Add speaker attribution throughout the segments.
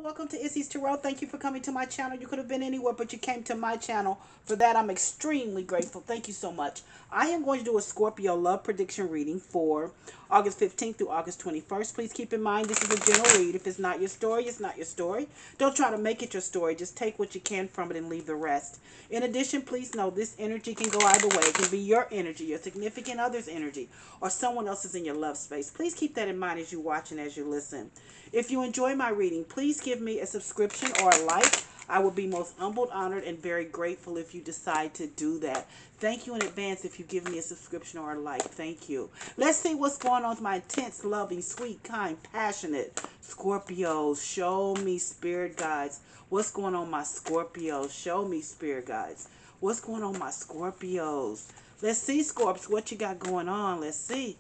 Speaker 1: Welcome to Issy's Tarot. Thank you for coming to my channel. You could have been anywhere, but you came to my channel. For that, I'm extremely grateful. Thank you so much. I am going to do a Scorpio love prediction reading for August 15th through August 21st. Please keep in mind this is a general read. If it's not your story, it's not your story. Don't try to make it your story. Just take what you can from it and leave the rest. In addition, please know this energy can go either way. It can be your energy, your significant other's energy, or someone else's in your love space. Please keep that in mind as you watch and as you listen. If you enjoy my reading, please give me a subscription or a like. I will be most humbled, honored, and very grateful if you decide to do that. Thank you in advance if you give me a subscription or a like. Thank you. Let's see what's going on with my intense, loving, sweet, kind, passionate Scorpios. Show me, spirit guides. What's going on, my Scorpios? Show me, spirit guides. What's going on, my Scorpios? Let's see, Scorps, what you got going on. Let's see.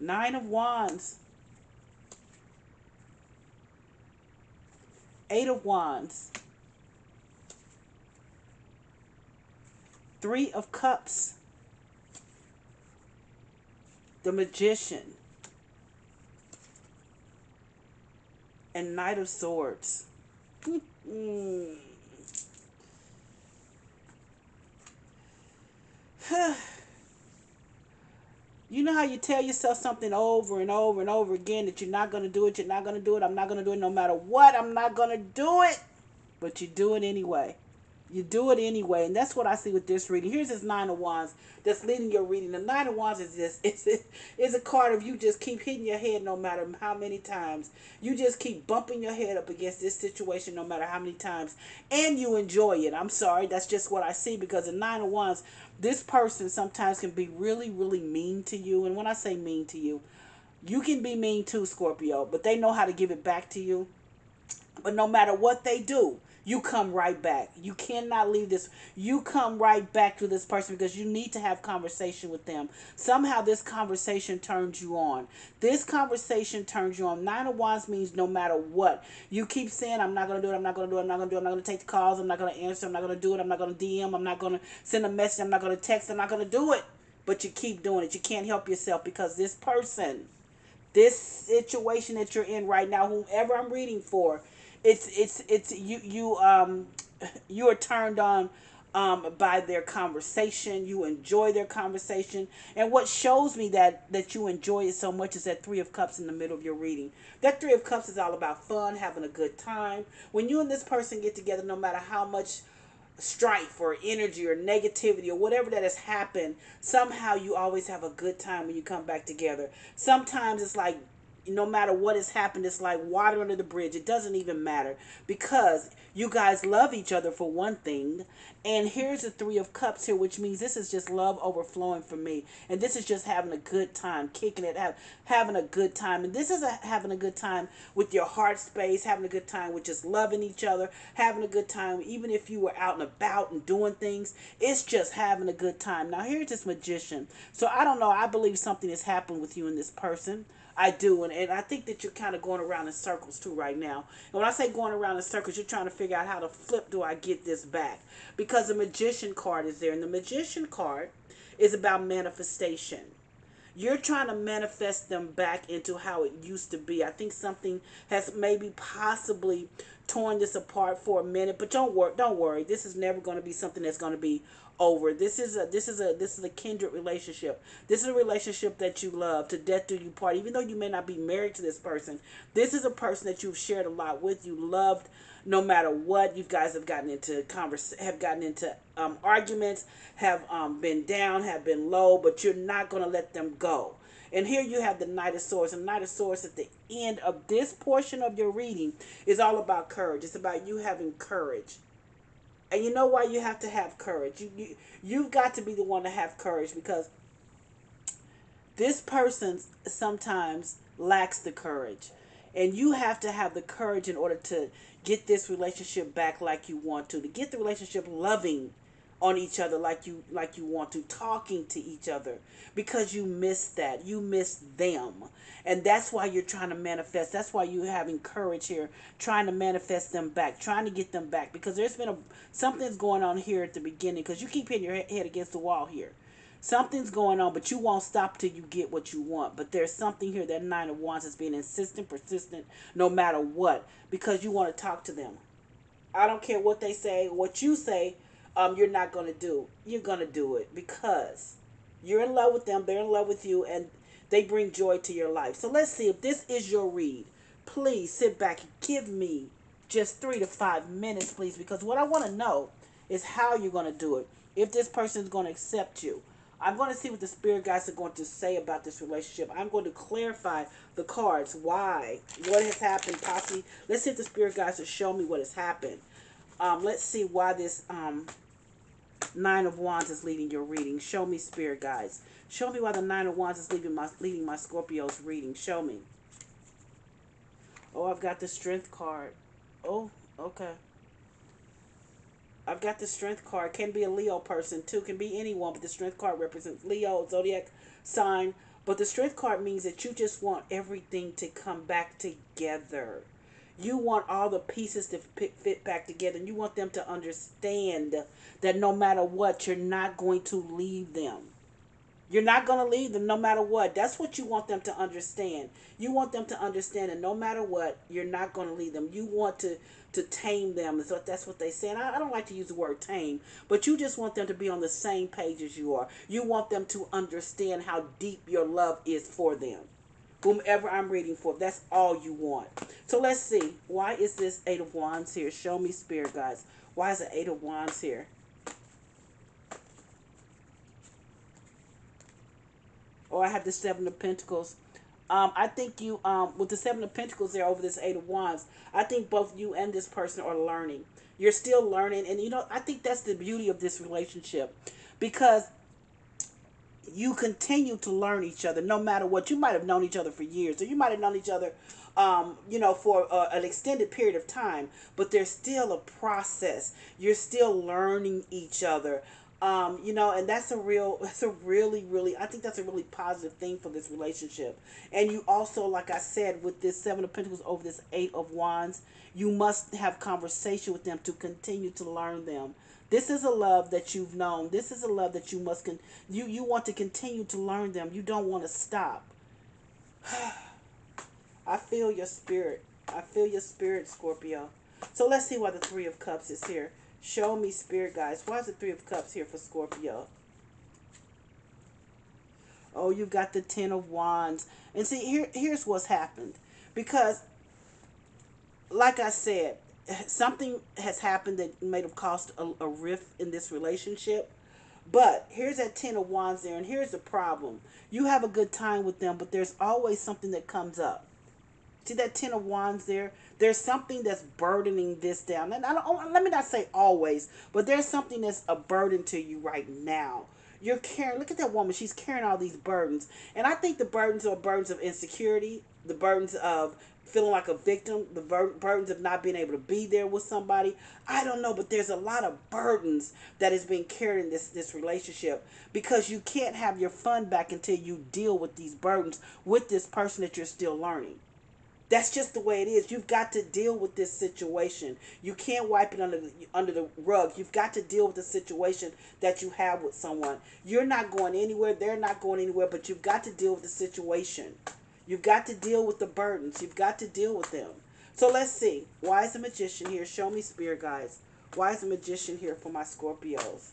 Speaker 1: Nine of Wands. Eight of Wands. Three of Cups. The Magician. And Knight of Swords. You know how you tell yourself something over and over and over again that you're not going to do it, you're not going to do it, I'm not going to do it no matter what, I'm not going to do it. But you do it anyway. You do it anyway. And that's what I see with this reading. Here's this Nine of Wands that's leading your reading. The Nine of Wands is this. It's a card of you just keep hitting your head no matter how many times. You just keep bumping your head up against this situation no matter how many times. And you enjoy it. I'm sorry. That's just what I see, because the Nine of Wands, this person sometimes can be really, really mean to you. And when I say mean to you, you can be mean too, Scorpio. But they know how to give it back to you. But no matter what they do, you come right back. You cannot leave this. You come right back to this person because you need to have conversation with them. Somehow this conversation turns you on. This conversation turns you on. Nine of Wands means no matter what. You keep saying, I'm not going to do it, I'm not going to do it, I'm not going to do it, I'm not going to take the calls, I'm not going to answer, I'm not going to do it, I'm not going to DM, I'm not going to send a message, I'm not going to text, I'm not going to do it. But you keep doing it. You can't help yourself because this person, this situation that you're in right now, whoever I'm reading for, it's you are turned on by their conversation. You enjoy their conversation, and what shows me that you enjoy it so much is that Three of Cups in the middle of your reading. That Three of Cups is all about fun, having a good time. When you and this person get together, no matter how much strife or energy or negativity or whatever that has happened, somehow you always have a good time when you come back together. Sometimes it's like, no matter what has happened, it's like water under the bridge. It doesn't even matter because you guys love each other, for one thing. And here's the Three of Cups here, which means this is just love overflowing for me. And this is just having a good time, kicking it, having a good time. And this is having a good time with your heart space, having a good time with just loving each other, having a good time. Even if you were out and about and doing things, it's just having a good time. Now, here's this Magician. So I don't know. I believe something has happened with you and this person. I do, and I think that you're kind of going around in circles too right now. And when I say going around in circles, you're trying to figure out how to flip do I get this back, because the Magician card is there, and the Magician card is about manifestation. You're trying to manifest them back into how it used to be. I think something has maybe possibly torn this apart for a minute, but don't worry. This is never going to be something that's going to be over. This is a kindred relationship. This is a relationship that you love, to death do you part. Even though you may not be married to this person, this is a person that you've shared a lot with. You loved no matter what. You guys have gotten into arguments, have been down, have been low, but you're not going to let them go. And here you have the Knight of Swords. And Knight of Swords at the end of this portion of your reading is all about courage. It's about you having courage. And you know why you have to have courage? You've got to be the one to have courage, because this person sometimes lacks the courage. And you have to have the courage in order to get this relationship back like you want to get the relationship loving on each other like you want to, talking to each other, because you miss that. You miss them. And that's why you're trying to manifest. That's why you're having courage here, trying to manifest them back, trying to get them back, because there's been something's going on here at the beginning, because you keep hitting your head against the wall here. Something's going on, but you won't stop till you get what you want. But there's something here, that Nine of Wands is being insistent, persistent, no matter what, because you want to talk to them. I don't care what they say, what you say. You're not gonna do. You're gonna do it because you're in love with them. They're in love with you, and they bring joy to your life. So let's see if this is your read. Please sit back and give me just 3 to 5 minutes, please, because what I want to know is how you're gonna do it. If this person is gonna accept you. I'm going to see what the spirit guides are going to say about this relationship. I'm going to clarify the cards. Why? What has happened? Possibly. Let's see if the spirit guides will show me what has happened. Let's see why this Nine of Wands is leading your reading. Show me, spirit guides. Show me why the Nine of Wands is leading my Scorpio's reading. Show me. Oh, I've got the Strength card. Oh, okay. I've got the Strength card. Can be a Leo person too. Can be anyone, but the Strength card represents Leo, zodiac sign. But the Strength card means that you just want everything to come back together. You want all the pieces to fit back together. And you want them to understand that no matter what, you're not going to leave them. You're not going to leave them no matter what. That's what you want them to understand. You want them to understand that no matter what, you're not going to leave them. You want to tame them. So that's what they say. And I don't like to use the word tame, but you just want them to be on the same page as you are. You want them to understand how deep your love is for them. Whomever I'm reading for, that's all you want. So let's see. Why is this Eight of Wands here? Show me, spirit guides. Why is the Eight of Wands here? Or I have the Seven of Pentacles. I think you, with the Seven of Pentacles there over this Eight of Wands, I think both you and this person are learning. You're still learning. And, I think that's the beauty of this relationship. Because you continue to learn each other no matter what. You might have known each other for years. Or you might have known each other, for an extended period of time. But there's still a process. You're still learning each other. And that's a really, really, I think that's a really positive thing for this relationship. And you also, like I said, with this Seven of Pentacles over this Eight of Wands, you must have conversation with them to continue to learn them. This is a love that you've known. This is a love that you must, you want to continue to learn them. You don't want to stop. I feel your spirit. I feel your spirit, Scorpio. So let's see why the Three of Cups is here. Show me, spirit guys. Why is the Three of Cups here for Scorpio? Oh, you've got the Ten of Wands. And see, here's what's happened. Because, like I said, something has happened that may have caused a rift in this relationship. But here's that Ten of Wands there, and here's the problem. You have a good time with them, but there's always something that comes up. See that Ten of Wands there? There's something that's burdening this down. And let me not say always, but there's something that's a burden to you right now. You're carrying, look at that woman. She's carrying all these burdens. And I think the burdens are burdens of insecurity, the burdens of feeling like a victim, the burdens of not being able to be there with somebody. I don't know, but there's a lot of burdens that is being carried in this relationship, because you can't have your fun back until you deal with these burdens with this person that you're still learning. That's just the way it is. You've got to deal with this situation. You can't wipe it under the rug. You've got to deal with the situation that you have with someone. You're not going anywhere. They're not going anywhere. But you've got to deal with the situation. You've got to deal with the burdens. You've got to deal with them. So let's see. Why is the Magician here? Show me, spirit guides. Why is the Magician here for my Scorpios?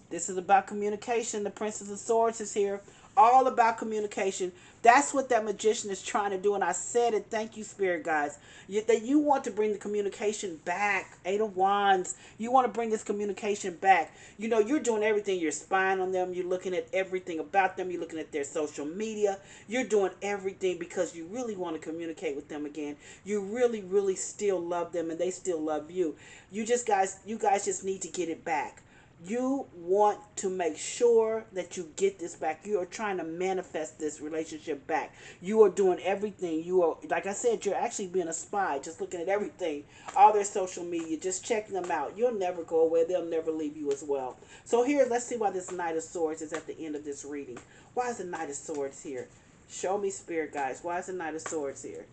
Speaker 1: This is about communication. The Princess of Swords is here. All about communication. That's what that Magician is trying to do. And I said it. Thank you, spirit guides. That you want to bring the communication back. Eight of Wands. You want to bring this communication back. You're doing everything. You're spying on them. You're looking at everything about them. You're looking at their social media. You're doing everything because you really want to communicate with them again. You really, really still love them, and they still love you. You guys just need to get it back. You want to make sure that you get this back. You are trying to manifest this relationship back. You are doing everything. You are, like I said, you're actually being a spy, just looking at everything, all their social media, just checking them out. You'll never go away. They'll never leave you as well. So here, let's see why this Knight of Swords is at the end of this reading. Why is the Knight of Swords here? Show me, spirit guys. Why is the Knight of Swords here?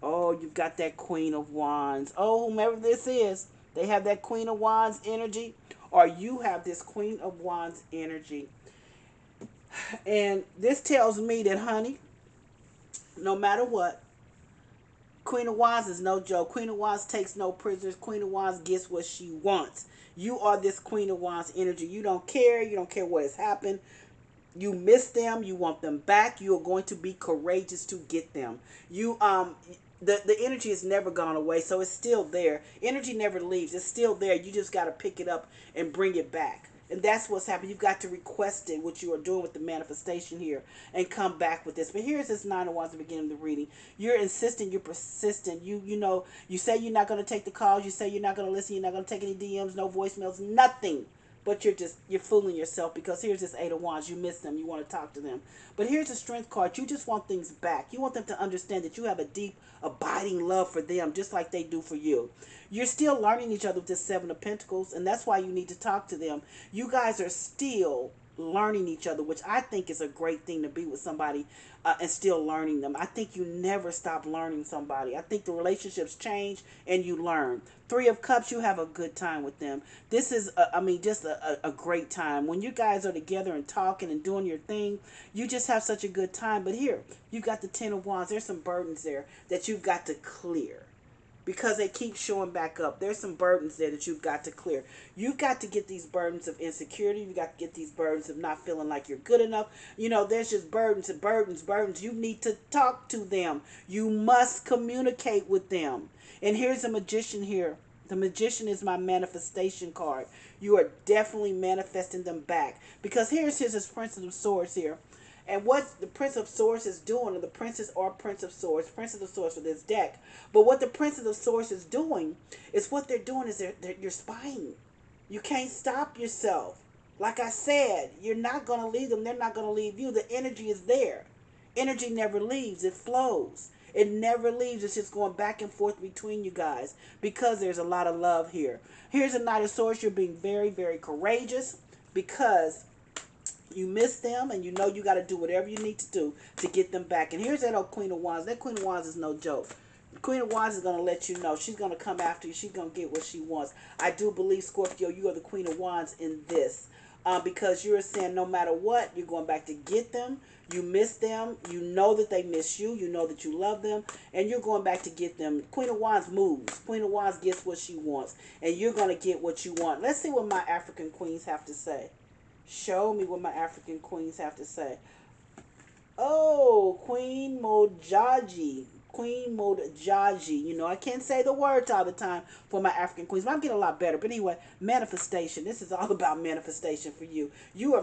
Speaker 1: Oh, you've got that Queen of Wands. Oh, whomever this is. They have that Queen of Wands energy, or you have this Queen of Wands energy. And this tells me that, honey, no matter what, Queen of Wands is no joke. Queen of Wands takes no prisoners. Queen of Wands gets what she wants. You are this Queen of Wands energy. You don't care. You don't care what has happened. You miss them. You want them back. You are going to be courageous to get them. The energy has never gone away, so it's still there. Energy never leaves. It's still there. You just got to pick it up and bring it back. And that's what's happening. You've got to request it, what you are doing with the manifestation here, and come back with this. But here's this Nine of Wands at the beginning of the reading. You're insistent. You're persistent. You say you're not going to take the calls. You say you're not going to listen. You're not going to take any DMs, no voicemails, nothing. But you're fooling yourself, because here's this Eight of Wands. You miss them. You want to talk to them. But here's the Strength card. You just want things back. You want them to understand that you have a deep, abiding love for them, just like they do for you. You're still learning each other with this Seven of Pentacles, and that's why you need to talk to them. You guys are still learning each other, which I think is a great thing, to be with somebody and still learning them. I think you never stop learning somebody. I think the relationships change and you learn. Three of Cups, you have a good time with them. This is, just a great time. When you guys are together and talking and doing your thing, you just have such a good time. But here, you've got the Ten of Wands. There's some burdens there that you've got to clear, because they keep showing back up. There's some burdens there that you've got to clear. You've got to get these burdens of insecurity. You've got to get these burdens of not feeling like you're good enough. There's just burdens and burdens. You need to talk to them. You must communicate with them. And here's a Magician here. The Magician is my manifestation card. You are definitely manifesting them back. Because here's his Prince of Swords here. And what the Prince of Swords is doing, or the Princess or Prince of Swords for this deck. But what the Prince of Swords is doing, is what they're doing is you're spying. You can't stop yourself. Like I said, you're not going to leave them. They're not going to leave you. The energy is there. Energy never leaves. It flows. It never leaves. It's just going back and forth between you guys, because there's a lot of love here. Here's a Knight of Swords. You're being very, very courageous, because you miss them, and you got to do whatever you need to do to get them back. And here's that old Queen of Wands. That Queen of Wands is no joke. The Queen of Wands is going to let you know. She's going to come after you. She's going to get what she wants. I do believe, Scorpio, you are the Queen of Wands in this. Because you're saying no matter what, you're going back to get them. You miss them. You know that they miss you. You know that you love them. And you're going back to get them. Queen of Wands moves. Queen of Wands gets what she wants. And you're going to get what you want. Let's see what my African queens have to say. Show me what my African queens have to say. Oh, Queen Mojaji. Queen Mojaji. I can't say the words all the time for my African queens, but I'm getting a lot better. But anyway, manifestation. This is all about manifestation for you. You are